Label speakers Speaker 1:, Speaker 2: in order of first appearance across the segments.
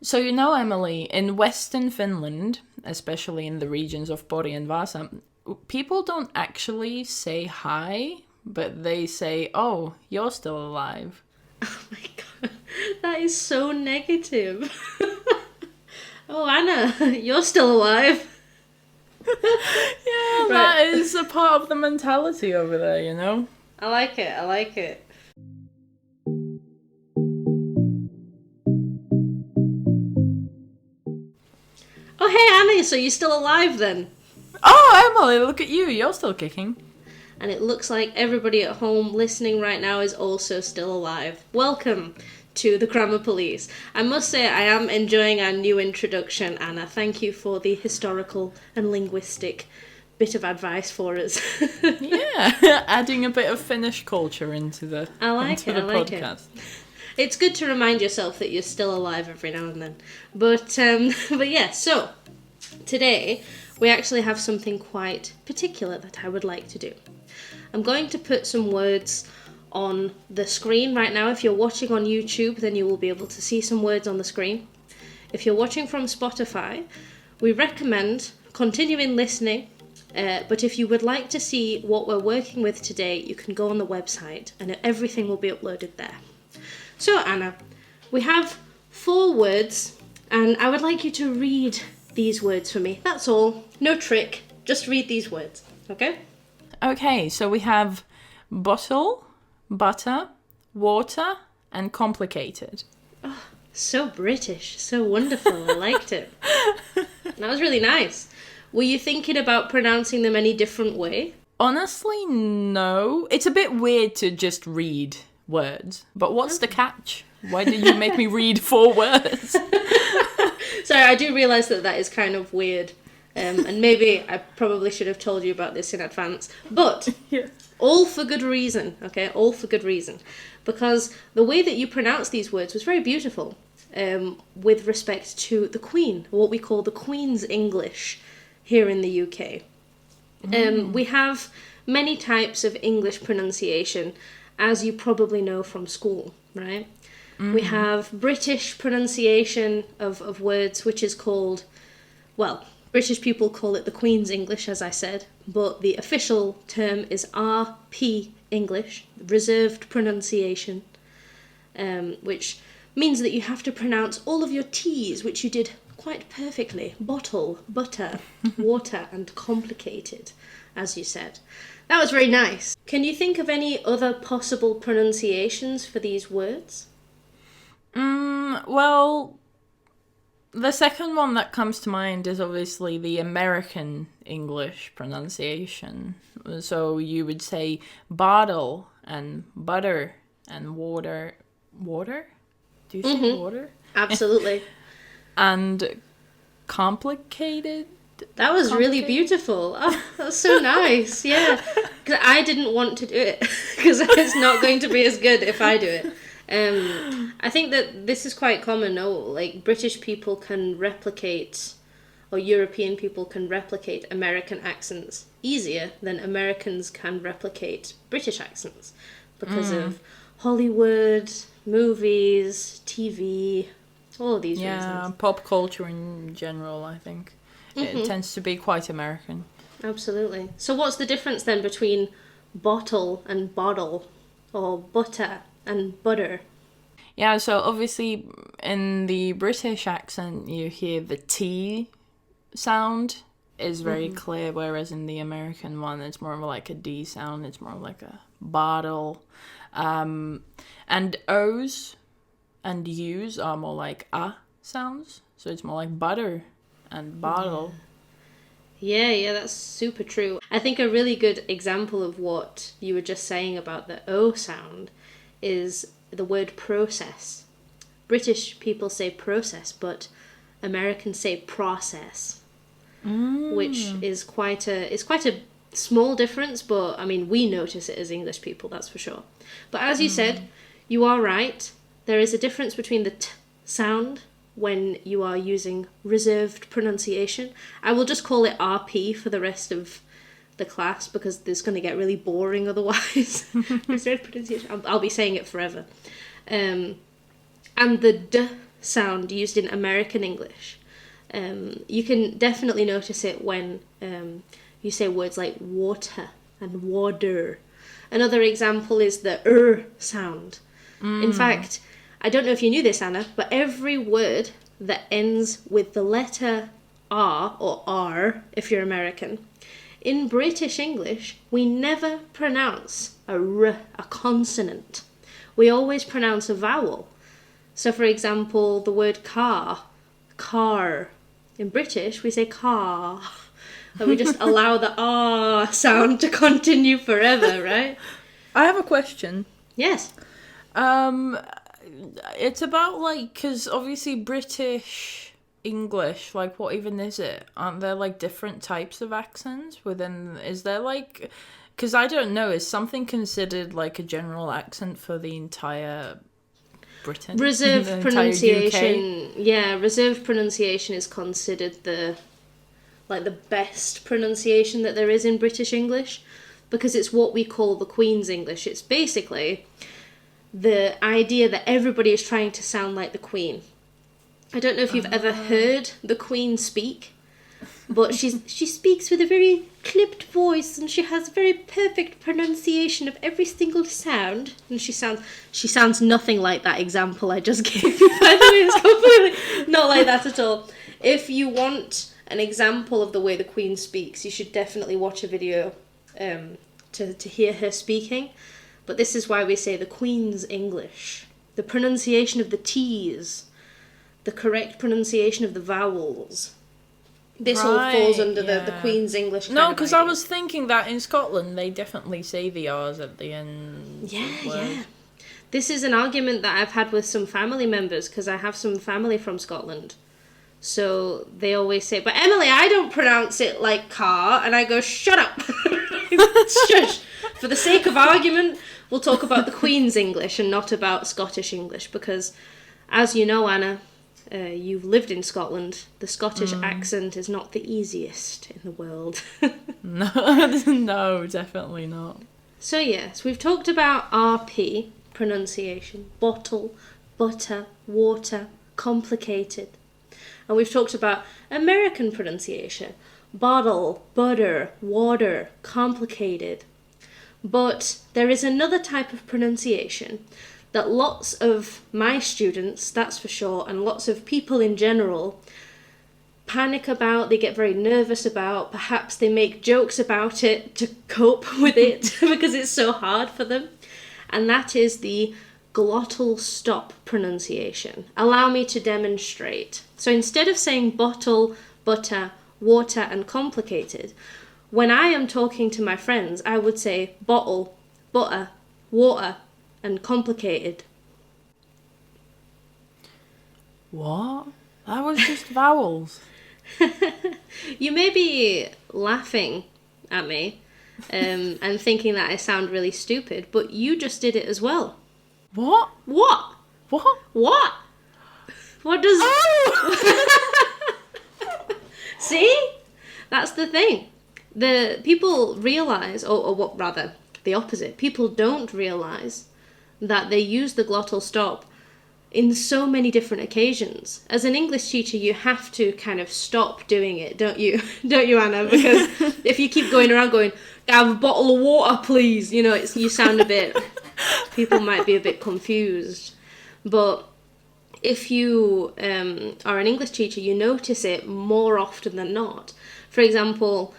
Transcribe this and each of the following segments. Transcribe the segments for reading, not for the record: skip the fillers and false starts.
Speaker 1: So Emily, in Western Finland, especially in the regions of Pori and Vasa, people don't actually say hi, but they say, "Oh, you're still alive."
Speaker 2: Oh my god, that is so negative. Oh, Anna, you're still alive.
Speaker 1: Yeah,
Speaker 2: Right.
Speaker 1: that is a part of the mentality over there.
Speaker 2: I like it. I like it. Oh, hey, Annie, so you're still alive then?
Speaker 1: Oh, Emily, look at you. You're still kicking.
Speaker 2: And it looks like everybody at home listening right now is also still alive. Welcome to the Grammar Police. I must say, I am enjoying our new introduction, Anna. Thank you for the historical and linguistic bit of advice for us.
Speaker 1: Yeah, adding a bit of Finnish culture into the
Speaker 2: I like
Speaker 1: into
Speaker 2: it.
Speaker 1: the
Speaker 2: I like it.
Speaker 1: podcast.
Speaker 2: It's good to remind yourself that you're still alive every now and then. But but yeah, so today we actually have something quite particular that I would like to do. I'm going to put some words on the screen right now. If you're watching on YouTube, then you will be able to see some words on the screen. If you're watching from Spotify, we recommend continuing listening. But if you would like to see what we're working with today, you can go on the website and everything will be uploaded there. So, Anna, we have 4 words, and I would like you to read these words for me. That's all. No trick. Just read these words, okay?
Speaker 1: Okay, so we have bottle, butter, water, and complicated.
Speaker 2: Oh, so British. So wonderful. I liked it. That was really nice. Were you thinking about pronouncing them any different way?
Speaker 1: Honestly, no. It's a bit weird to just read words. But what's the catch? Why did you make me read 4 words?
Speaker 2: Sorry, I do realise that is kind of weird. And maybe I probably should have told you about this in advance. But
Speaker 1: Yeah.
Speaker 2: all for good reason, okay? All for good reason. Because the way that you pronounce these words was very beautiful with respect to the Queen, what we call the Queen's English here in the UK. We have many types of English pronunciation, as you probably know from school, right? We have British pronunciation of words, which is called, well, British people call it the Queen's English, as I said, but the official term is RP English, reserved pronunciation, which means that you have to pronounce all of your T's, which you did quite perfectly. Bottle, butter, water, and complicated, as you said. That was very nice. Can you think of any other possible pronunciations for these words?
Speaker 1: Well, the second one that comes to mind is obviously the American English pronunciation. So you would say bottle and butter and water. Water? Do you say water?
Speaker 2: Absolutely.
Speaker 1: And complicated?
Speaker 2: That was really beautiful. Oh, that's so nice. Yeah. Because I didn't want to do it. Because it's not going to be as good if I do it. I think that this is quite common. No, like British people can replicate, or European people can replicate American accents easier than Americans can replicate British accents because of Hollywood, movies, TV, all of these reasons.
Speaker 1: Yeah, pop culture in general, I think. It tends to be quite American.
Speaker 2: Absolutely. So what's the difference then between bottle and bottle, or butter and butter?
Speaker 1: Yeah, so obviously in the British accent you hear the T sound is very clear, whereas in the American one it's more like a D sound, it's more like a bottle. And O's and U's are more like sounds, so it's more like butter and bottle.
Speaker 2: Yeah, that's super true. I think a really good example of what you were just saying about the O sound is the word process. British people say process, but Americans say process, which is quite a small difference, but I mean we notice it as English people, that's for sure. But as you said, you are right. There is a difference between the T sound when you are using reserved pronunciation. I will just call it RP for the rest of the class because it's going to get really boring otherwise. Reserved pronunciation. I'll be saying it forever. And the D sound used in American English. You can definitely notice it when you say words like water and water. Another example is the sound. In fact, I don't know if you knew this, Anna, but every word that ends with the letter R, or R if you're American, in British English, we never pronounce a R, a consonant. We always pronounce a vowel. So, for example, the word car. In British, we say car. And we just allow the R sound to continue forever, right?
Speaker 1: I have a question.
Speaker 2: Yes.
Speaker 1: It's about, like, because obviously British English, like, what even is it? Aren't there, like, different types of accents within, is there, like, because I don't know, is something considered, like, a general accent for the entire Britain?
Speaker 2: Reserved pronunciation, yeah, reserved pronunciation is considered the best pronunciation that there is in British English, because it's what we call the Queen's English. It's basically the idea that everybody is trying to sound like the Queen. I don't know if you've ever heard the Queen speak, but she speaks with a very clipped voice, and she has very perfect pronunciation of every single sound. And she sounds nothing like that example I just gave you. By the way, it's completely not like that at all. If you want an example of the way the Queen speaks, you should definitely watch a video to hear her speaking. But this is why we say the Queen's English. The pronunciation of the T's, the correct pronunciation of the vowels. This all falls under the Queen's English kind
Speaker 1: No,
Speaker 2: of
Speaker 1: because I
Speaker 2: idea.
Speaker 1: was thinking that in Scotland they definitely say the R's at the end.
Speaker 2: Yeah. This is an argument that I've had with some family members, because I have some family from Scotland. So they always say, but Emily, I don't pronounce it like car. And I go, shut up. Shush. For the sake of argument, we'll talk about the Queen's English and not about Scottish English, because, as you know, Anna, you've lived in Scotland. The Scottish accent is not the easiest in the world.
Speaker 1: No, definitely not.
Speaker 2: So yes, we've talked about RP, pronunciation, bottle, butter, water, complicated. And we've talked about American pronunciation, bottle, butter, water, complicated. But there is another type of pronunciation that lots of my students, that's for sure, and lots of people in general panic about, they get very nervous about, perhaps they make jokes about it to cope with it because it's so hard for them. And that is the Glottal Stop pronunciation. Allow me to demonstrate. So instead of saying bottle, butter, water, and complicated, when I am talking to my friends, I would say bottle, butter, water, and complicated.
Speaker 1: What? That was just vowels.
Speaker 2: You may be laughing at me and thinking that I sound really stupid, but you just did it as well.
Speaker 1: What?
Speaker 2: What?
Speaker 1: What?
Speaker 2: What? What does...
Speaker 1: Oh!
Speaker 2: See? That's the thing. The people realise, or what rather, the opposite. People don't realise that they use the glottal stop in so many different occasions. As an English teacher, you have to kind of stop doing it, don't you? Don't you, Anna? Because if you keep going around going, have a bottle of water, please, you know, you sound a bit... People might be a bit confused. But if you are an English teacher, you notice it more often than not. For example,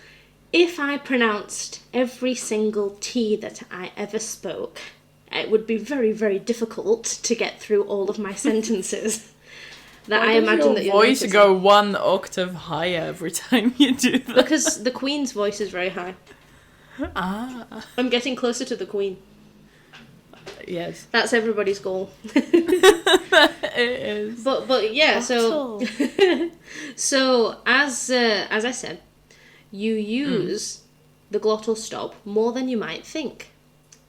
Speaker 2: if I pronounced every single T that I ever spoke, it would be very, very difficult to get through all of my sentences. That I imagine that
Speaker 1: your voice go one octave higher every time you do that.
Speaker 2: Because the Queen's voice is very high.
Speaker 1: Ah.
Speaker 2: I'm getting closer to the Queen.
Speaker 1: Yes.
Speaker 2: That's everybody's goal.
Speaker 1: It is.
Speaker 2: But yeah, so so as I said, you use the glottal stop more than you might think.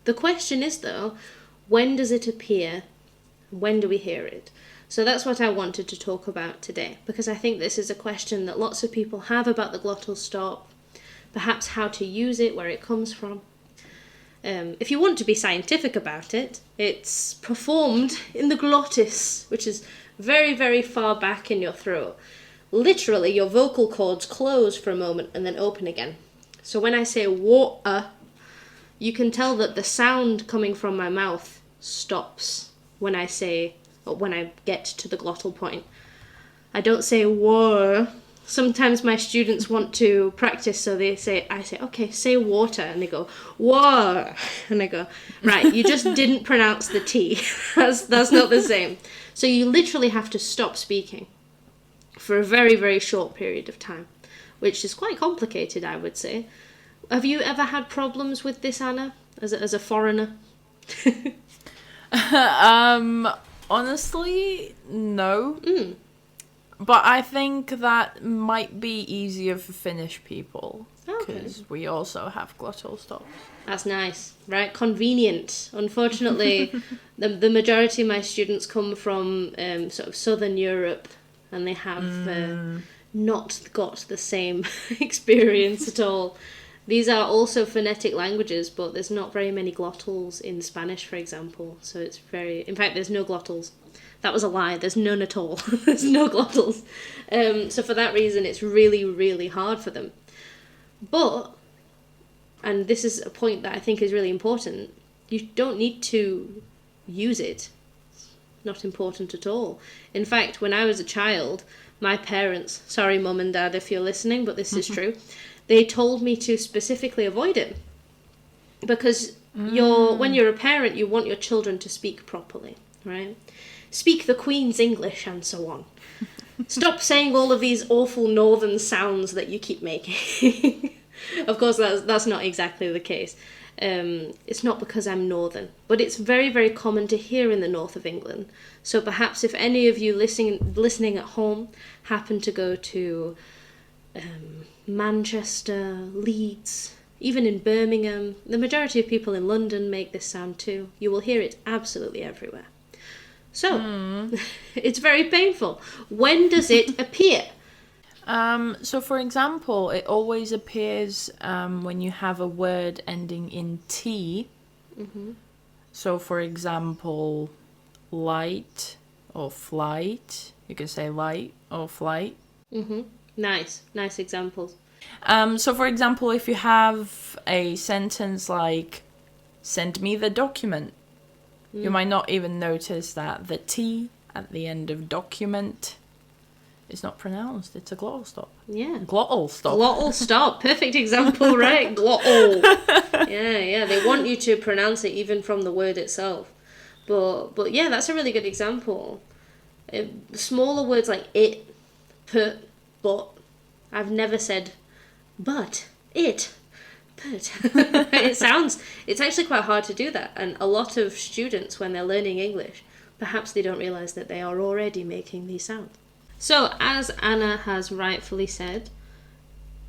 Speaker 2: The question is though, when does it appear? When do we hear it? So that's what I wanted to talk about today, because I think this is a question that lots of people have about the glottal stop, perhaps how to use it, where it comes from. If you want to be scientific about it, it's performed in the glottis, which is very, very far back in your throat. Literally, your vocal cords close for a moment and then open again. So when I say water, you can tell that the sound coming from my mouth stops when I get to the glottal point. I don't say war. Sometimes my students want to practice, so I say, okay, say water, and they go, war, and I go, right, you just didn't pronounce the T. That's not the same. So you literally have to stop speaking for a very, very short period of time, which is quite complicated, I would say. Have you ever had problems with this, Anna, as a foreigner?
Speaker 1: Honestly, no. But I think that might be easier for Finnish people, because we also have glottal stops.
Speaker 2: That's nice, right? Convenient. Unfortunately, the majority of my students come from sort of Southern Europe, and they have not got the same experience at all. These are also phonetic languages, but there's not very many glottals in Spanish, for example. So it's in fact, there's no glottals. That was a lie. There's none at all. There's no glottals. So for that reason, it's really, really hard for them. But, and this is a point that I think is really important, you don't need to use it. It's not important at all. In fact, when I was a child, my parents, sorry mum and dad if you're listening, but this is true, they told me to specifically avoid it. Because when you're a parent, you want your children to speak properly, right? Speak the Queen's English and so on. Stop saying all of these awful northern sounds that you keep making. Of course, that's not exactly the case. It's not because I'm northern, but it's very, very common to hear in the north of England. So perhaps if any of you listening at home happen to go to Manchester, Leeds, even in Birmingham, the majority of people in London make this sound too. You will hear it absolutely everywhere. So, it's very painful. When does it appear?
Speaker 1: So, for example, it always appears when you have a word ending in T. So, for example, light or flight. You can say light or flight.
Speaker 2: Nice examples.
Speaker 1: So, for example, if you have a sentence like, send me the document, you might not even notice that the T at the end of document is not pronounced. It's a glottal stop.
Speaker 2: Yeah.
Speaker 1: Glottal stop.
Speaker 2: Glottal stop. Perfect example, right? Glottal. Yeah. They want you to pronounce it even from the word itself. But yeah, that's a really good example. Smaller words like it, put, but. I've never said but, it, but. It's actually quite hard to do that. And a lot of students, when they're learning English, perhaps they don't realise that they are already making these sounds. So, as Anna has rightfully said,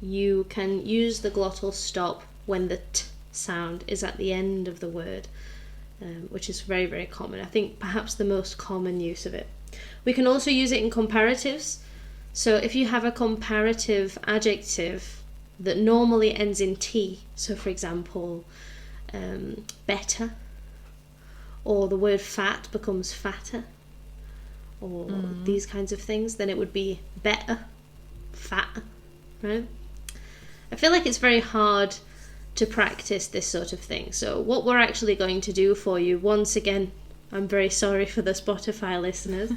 Speaker 2: you can use the glottal stop when the t sound is at the end of the word, which is very, very common. I think perhaps the most common use of it. We can also use it in comparatives. So if you have a comparative adjective that normally ends in T, so for example, better, or the word fat becomes fatter, or these kinds of things, then it would be better, fat, right? I feel like it's very hard to practice this sort of thing. So what we're actually going to do for you, once again, I'm very sorry for the Spotify listeners,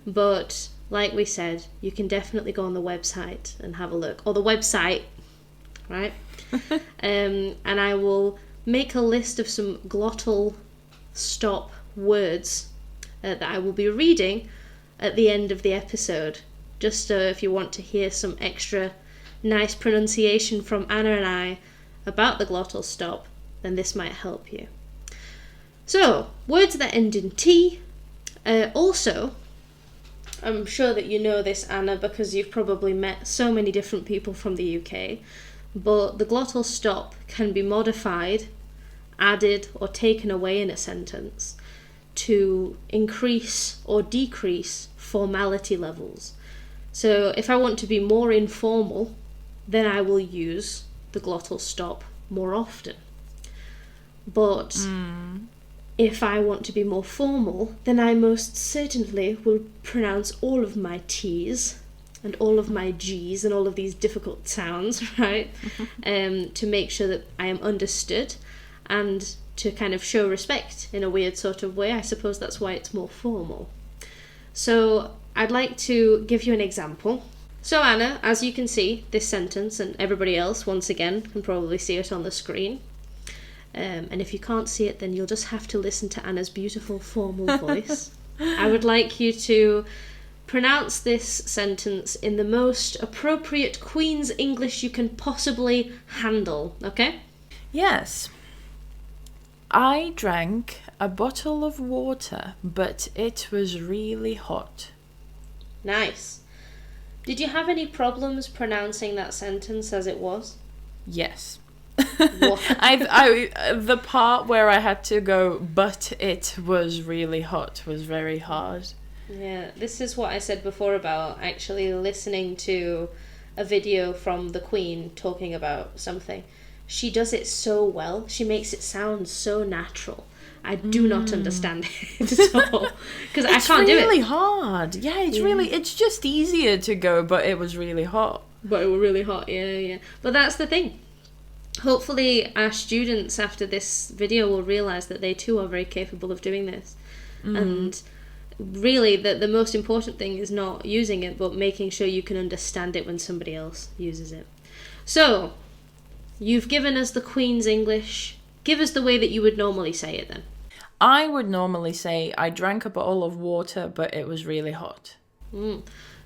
Speaker 2: but like we said, you can definitely go on the website and have a look, or the website, right? And I will make a list of some glottal stop words that I will be reading at the end of the episode, just if you want to hear some extra nice pronunciation from Anna and I about the glottal stop, then this might help you. So, words that end in T. Also, I'm sure that you know this, Anna, because you've probably met so many different people from the UK, but the glottal stop can be modified, added, or taken away in a sentence to increase or decrease formality levels. So if I want to be more informal, then I will use the glottal stop more often. But if I want to be more formal, then I most certainly will pronounce all of my T's and all of my G's and all of these difficult sounds, right? To make sure that I am understood and to kind of show respect in a weird sort of way. I suppose that's why it's more formal. So I'd like to give you an example. So Anna, as you can see, this sentence, and everybody else, once again, can probably see it on the screen. And if you can't see it, then you'll just have to listen to Anna's beautiful formal voice. I would like you to pronounce this sentence in the most appropriate Queen's English you can possibly handle, okay?
Speaker 1: Yes. I drank a bottle of water, but it was really hot.
Speaker 2: Nice. Did you have any problems pronouncing that sentence as it was?
Speaker 1: Yes.
Speaker 2: What?
Speaker 1: The part where I had to go, but it was really hot, was very hard.
Speaker 2: Yeah, this is what I said before about actually listening to a video from the Queen talking about something. She does it so well. She makes it sound so natural. I do not understand it at all because I can't do it.
Speaker 1: It's really hard. Yeah, it's just easier to go, but it was really hot.
Speaker 2: But it was really hot, yeah. But that's the thing. Hopefully our students after this video will realise that they too are very capable of doing this. And really the most important thing is not using it, but making sure you can understand it when somebody else uses it. So, you've given us the Queen's English. Give us the way that you would normally say it then.
Speaker 1: I would normally say, I drank a bottle of water, but it was really hot.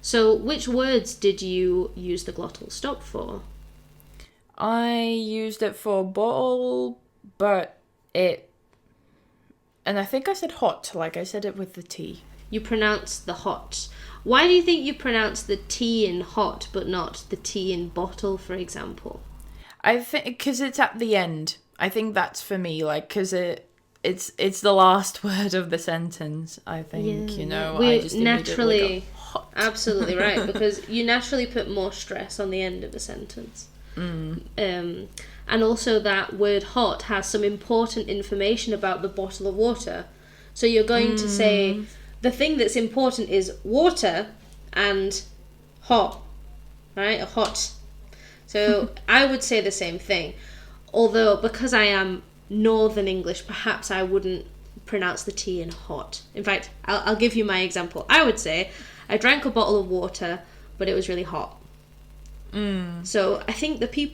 Speaker 2: So, which words did you use the glottal stop for?
Speaker 1: I used it for bottle, but it... And I think I said hot, like I said it with the T.
Speaker 2: You pronounced the hot. Why do you think you pronounce the T in hot, but not the T in bottle, for example?
Speaker 1: I think because it's at the end. I think that's for me, like, because it's the last word of the sentence. I think I just
Speaker 2: naturally
Speaker 1: go, hot.
Speaker 2: Absolutely right, because you naturally put more stress on the end of a sentence. And also that word hot has some important information about the bottle of water. So you're going to say the thing that's important is water and hot, right? Hot. So I would say the same thing. Although, because I am Northern English, perhaps I wouldn't pronounce the T in hot. In fact, I'll give you my example. I would say, I drank a bottle of water, but it was really hot. So I think the thing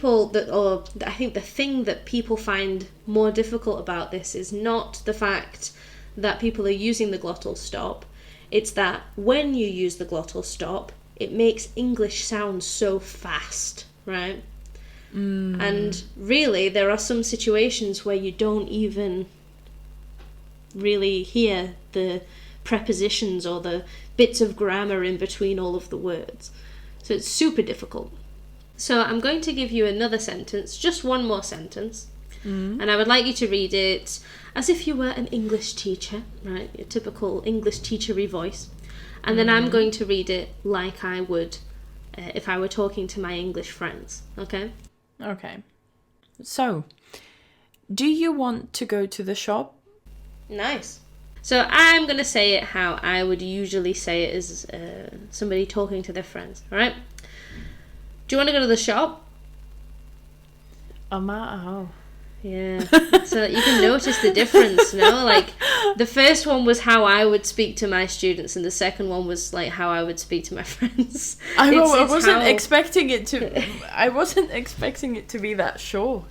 Speaker 2: that people find more difficult about this is not the fact that people are using the glottal stop. It's that when you use the glottal stop, it makes English sound so fast, right? And really, there are some situations where you don't even really hear the prepositions or the bits of grammar in between all of the words. So it's super difficult. So I'm going to give you another sentence, just one more sentence, and I would like you to read it as if you were an English teacher, right? Your typical English teachery voice. And then I'm going to read it like I would if I were talking to my English friends, okay?
Speaker 1: Okay. So, do you want to go to the shop?
Speaker 2: Nice. So I'm going to say it how I would usually say it as somebody talking to their friends, all right? Do you want to go to the shop?
Speaker 1: Oh.
Speaker 2: Yeah. So you can notice the difference, no? Like, the first one was how I would speak to my students, and the second one was like how I would speak to my friends.
Speaker 1: I wasn't expecting it to be that short.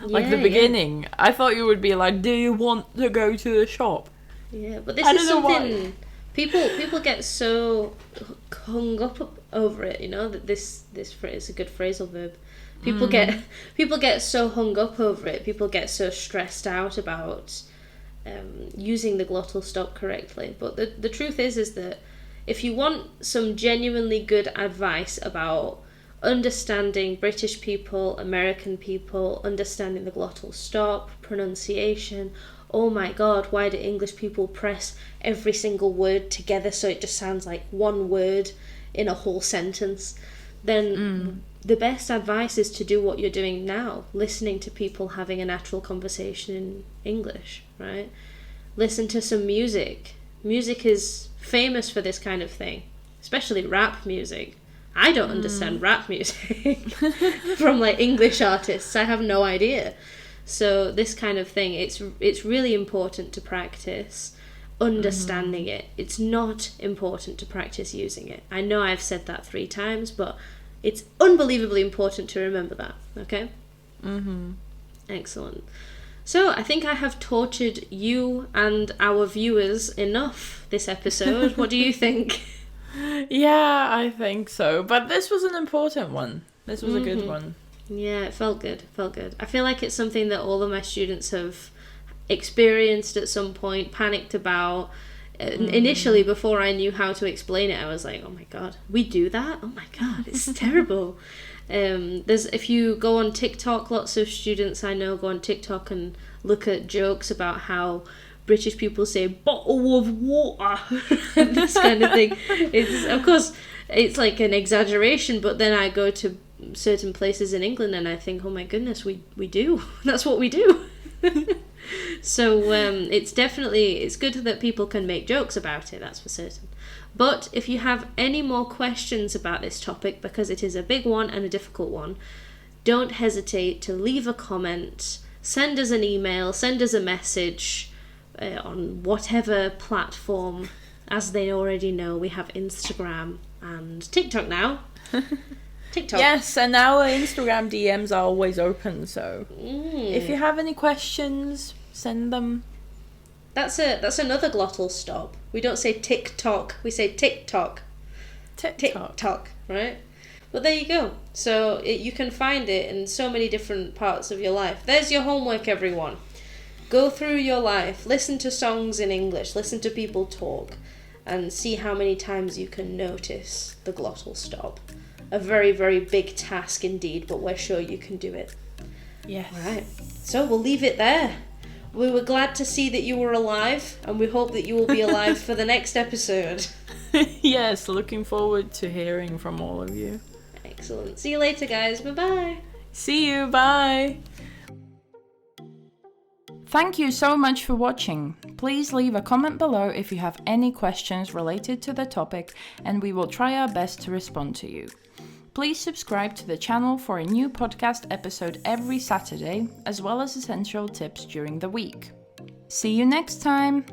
Speaker 1: Like the beginning. Yeah. I thought you would be like, do you want to go to the shop?
Speaker 2: Yeah, but this is something people get so hung up over it, that this phrase is a good phrasal verb. People get so hung up over it. People get so stressed out about using the glottal stop correctly. But the truth is that if you want some genuinely good advice about understanding British people, American people, understanding the glottal stop, pronunciation, oh my god, why do English people press every single word together so it just sounds like one word in a whole sentence, then the best advice is to do what you're doing now, listening to people having a natural conversation in English, right? Listen to some music. Music is famous for this kind of thing, especially rap music. I don't understand rap music from like English artists. I have no idea. So this kind of thing, it's really important to practice understanding it. It's not important to practice using it. I know I've said that 3 times, but it's unbelievably important to remember that, okay? Excellent. So I think I have tortured you and our viewers enough this episode. What do you think?
Speaker 1: Yeah, I think so. But this was an important one. This was a good one.
Speaker 2: Yeah, it felt good. I feel like it's something that all of my students have experienced at some point, panicked about. Initially, before I knew how to explain it, I was like, oh my god, we do that? Oh my god, it's terrible. If you go on TikTok, lots of students I know go on TikTok and look at jokes about how British people say bottle of water and this kind of thing. Of course, it's like an exaggeration, but then I go to certain places in England and I think, oh my goodness, we do. That's what we do. So it's good that people can make jokes about it, that's for certain. But if you have any more questions about this topic, because it is a big one and a difficult one, don't hesitate to leave a comment, send us an email, send us a message on whatever platform. As they already know, we have Instagram and TikTok now. TikTok.
Speaker 1: Yes, and our Instagram DMs are always open, so if you have any questions, send them.
Speaker 2: That's another glottal stop. We don't say TikTok, we say TikTok. TikTok, right? But there you go. So you can find it in so many different parts of your life. There's your homework, everyone. Go through your life, listen to songs in English, listen to people talk, and see how many times you can notice the glottal stop. A very, very big task indeed, but we're sure you can do it.
Speaker 1: Yes.
Speaker 2: All right. So we'll leave it there. We were glad to see that you were alive, and we hope that you will be alive for the next episode.
Speaker 1: Yes, looking forward to hearing from all of you.
Speaker 2: Excellent. See you later, guys. Bye-bye.
Speaker 1: See you. Bye. Thank you so much for watching. Please leave a comment below if you have any questions related to the topic, and we will try our best to respond to you. Please subscribe to the channel for a new podcast episode every Saturday, as well as essential tips during the week. See you next time!